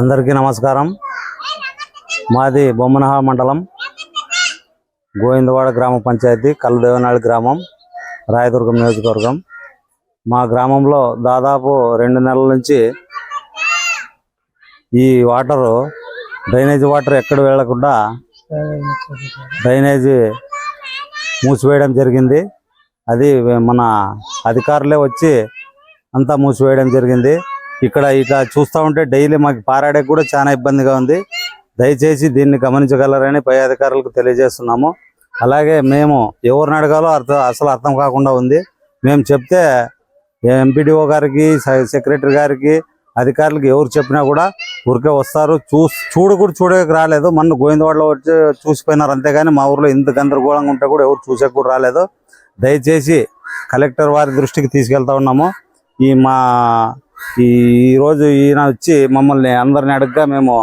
అందరికీ నమస్కారం. మాది బొమ్మనహ మండలం గోవిందవాడ గ్రామ పంచాయతీ కల్లదేవనాళి గ్రామం రాయదుర్గం నియోజకవర్గం. మా గ్రామంలో దాదాపు 2 నెలల నుంచి ఈ వాటరు డ్రైనేజీ వాటర్ ఎక్కడ వెళ్లకుండా డ్రైనేజీ మూసివేయడం జరిగింది. అది మన అధికారులే వచ్చి అంతా మూసివేయడం జరిగింది. ఇక్కడ ఇట్లా చూస్తూ ఉంటే డైలీ మాకు పారాడేకి కూడా చాలా ఇబ్బందిగా ఉంది. దయచేసి దీన్ని గమనించగలరని పై అధికారులకు తెలియజేస్తున్నాము. అలాగే మేము ఎవరిని అడగాలో అసలు అర్థం కాకుండా ఉంది. మేము చెప్తే ఎంపీడీఓ గారికి, సెక్రటరీ గారికి, అధికారులకు ఎవరు చెప్పినా కూడా ఊరికే వస్తారు. చూడక రాలేదు. మొన్న గోవిందవాడలో వచ్చి చూసిపోయినారు అంతేగాని మా ఊర్లో ఇంత గందరగోళంగా ఉంటే కూడా ఎవరు చూసే కూడా రాలేదు. దయచేసి కలెక్టర్ వారి దృష్టికి తీసుకెళ్తా ఉన్నాము. ఈరోజు ఈయన వచ్చి మమ్మల్ని అందరిని అడగగా మేము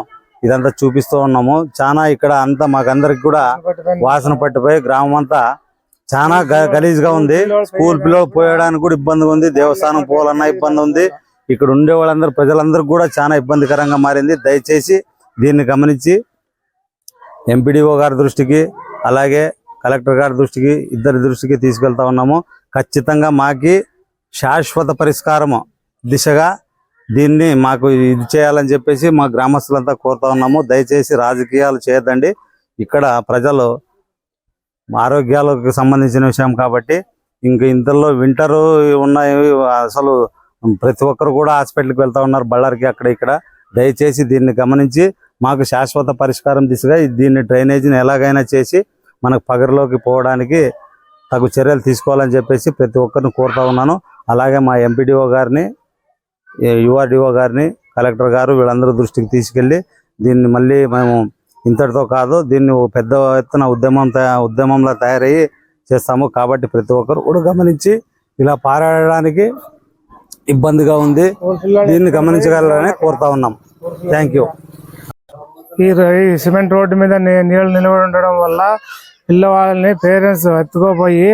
ఇదంతా చూపిస్తూ ఉన్నాము. చాలా ఇక్కడ అంతా మాకందరికి కూడా వాసన పట్టిపోయి గ్రామం అంతా చాలా గలీజ్గా ఉంది. స్కూల్ పిల్లలు పోయడానికి కూడా ఇబ్బందిగా ఉంది. దేవస్థానం పోవాలన్నా ఇబ్బంది ఉంది. ఇక్కడ ఉండే వాళ్ళందరూ ప్రజలందరికీ కూడా చాలా ఇబ్బందికరంగా మారింది. దయచేసి దీన్ని గమనించి ఎంపీడీఓ గారి దృష్టికి అలాగే కలెక్టర్ గారి దృష్టికి ఇద్దరి దృష్టికి తీసుకెళ్తా ఉన్నాము. ఖచ్చితంగా మాకి శాశ్వత పరిష్కారము దిశగా దీన్ని మాకు ఇది చేయాలని చెప్పేసి మా గ్రామస్తులంతా కోరుతా ఉన్నాము. దయచేసి రాజకీయాలు చేయొద్దండి. ఇక్కడ ప్రజలు ఆరోగ్యాలకు సంబంధించిన విషయం కాబట్టి ఇంతలో వింటరు ఉన్నాయి. అసలు ప్రతి ఒక్కరు కూడా హాస్పిటల్కి వెళ్తా ఉన్నారు, బళ్ళారికి అక్కడ ఇక్కడ. దయచేసి దీన్ని గమనించి మాకు శాశ్వత పరిష్కారం దిశగా దీన్ని డ్రైనేజీని ఎలాగైనా చేసి మనకు పగరిలోకి పోవడానికి తగు చర్యలు తీసుకోవాలని చెప్పేసి ప్రతి ఒక్కరిని కోరుతా ఉన్నాను. అలాగే మా ఎంపీడీఓ గారిని, యుఆర్డీఓ గారిని, కలెక్టర్ గారు వీళ్ళందరూ దృష్టికి తీసుకెళ్ళి దీన్ని మళ్ళీ మేము ఇంతటితో కాదు, దీన్ని పెద్ద ఎత్తున ఉద్యమంలో తయారయ్యి చేస్తాము. కాబట్టి ప్రతి ఒక్కరు కూడా గమనించి ఇలా పారాడడానికి ఇబ్బందిగా ఉంది, దీన్ని గమనించగలరని కోరుతా ఉన్నాం. Thank you. ఈ సిమెంట్ రోడ్డు మీద నీళ్ళు నిలబడి ఉండడం వల్ల పిల్లవాళ్ళని పేరెంట్స్ ఎత్తుకోపోయి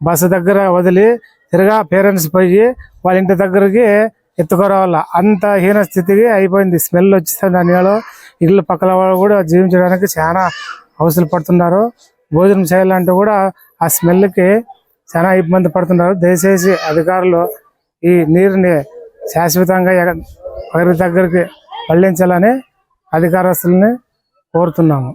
బస్సు దగ్గర వదిలి తిరగా పేరెంట్స్ పోయి వాళ్ళ ఇంటి దగ్గరికి ఎత్తుకోరావాల. అంత హీన స్థితికి అయిపోయింది. స్మెల్ వచ్చేస్తుంది. ఆ నీళ్ళు ఇళ్ళ పక్కల వాళ్ళు కూడా జీవించడానికి చాలా అవసరం పడుతున్నారు. భోజనం చేయాలంటే కూడా ఆ స్మెల్కి చాలా ఇబ్బంది పడుతున్నారు. దయచేసి అధికారులు ఈ నీరుని శాశ్వతంగా ఒకరి దగ్గరికి మళ్లించాలని అధికారస్తుల్ని కోరుతున్నాము.